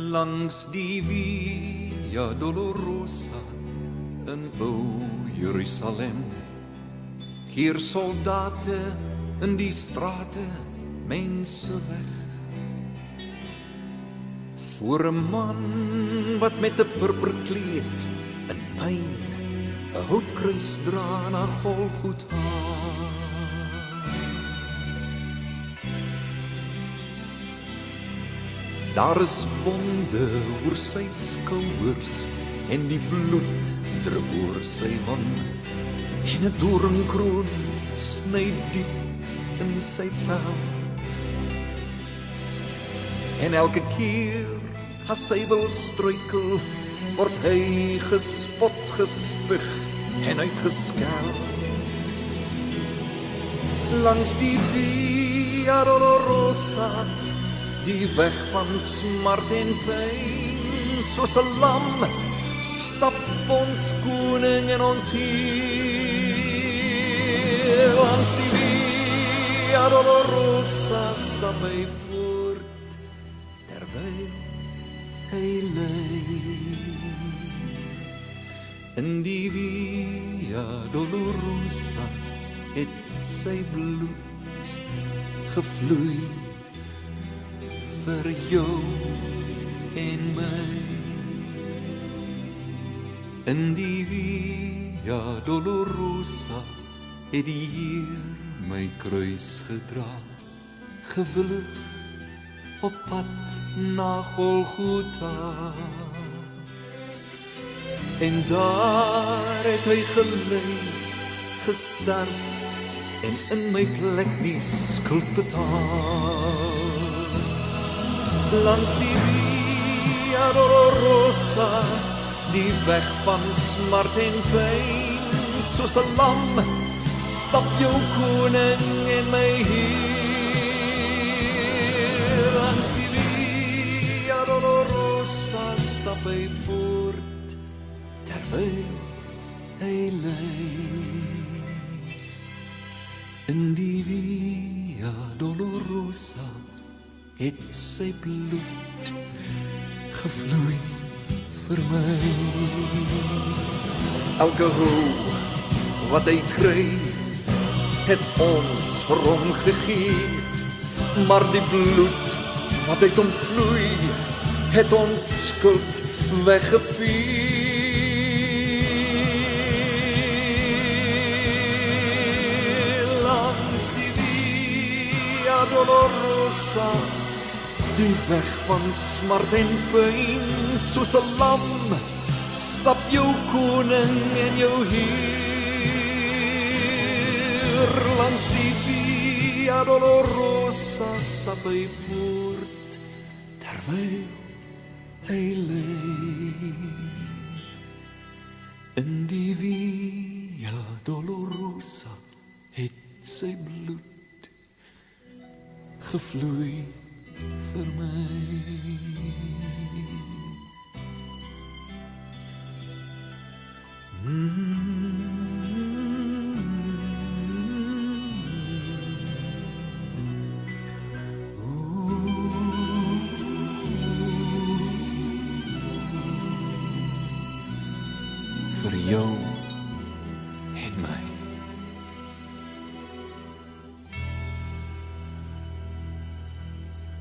Langs die Via Dolorosa in ou Jerusalem keer soldate in die strate mense weg voor 'n man wat met 'n purperkleed in pyn 'n houtkruis dra na Golgotha. Daar is wonde oor sy skouers en die bloed drup oor sy wang en 'n doringkroon sny diep in sy vel. En elke keer as hy wil struikel, word hy gespot, gespug en uitgeskel. Langs die Via Dolorosa, die weg van smart en pyn, soos 'n lam stap ons koning en ons Heer. Langs die Via Dolorosa stap hy voort, terwyl hy ly. In die Via Dolorosa het sy bloed gevloei vir jou en my. In die Via Dolorosa het die Heer my kruis gedra, gewillig op pad na Golgotha. En daar het hy gelei, gesterf en in my plek die skuld betaal. Langs die Via Dolorosa, die weg van smart en pyn, soos 'n lam stap jou koning en my Heer. Langs die Via Dolorosa stap hy voort, terwyl hy ly. In die Via Dolorosa het sy bloed gevloei vir my. Elke rou wat hy kry, het ons vir hom gegee, maar die bloed wat uit hom vloei, het ons skuld weggevee. Langs die Via Dolorosa, die weg van smart en pyn, soos 'n lam stap jou koning en jou Heer. Langs die Via Dolorosa stap hy voort, terwyl hy ly. In die Via Dolorosa het sy bloed gevloei vir my. Vir jou en my.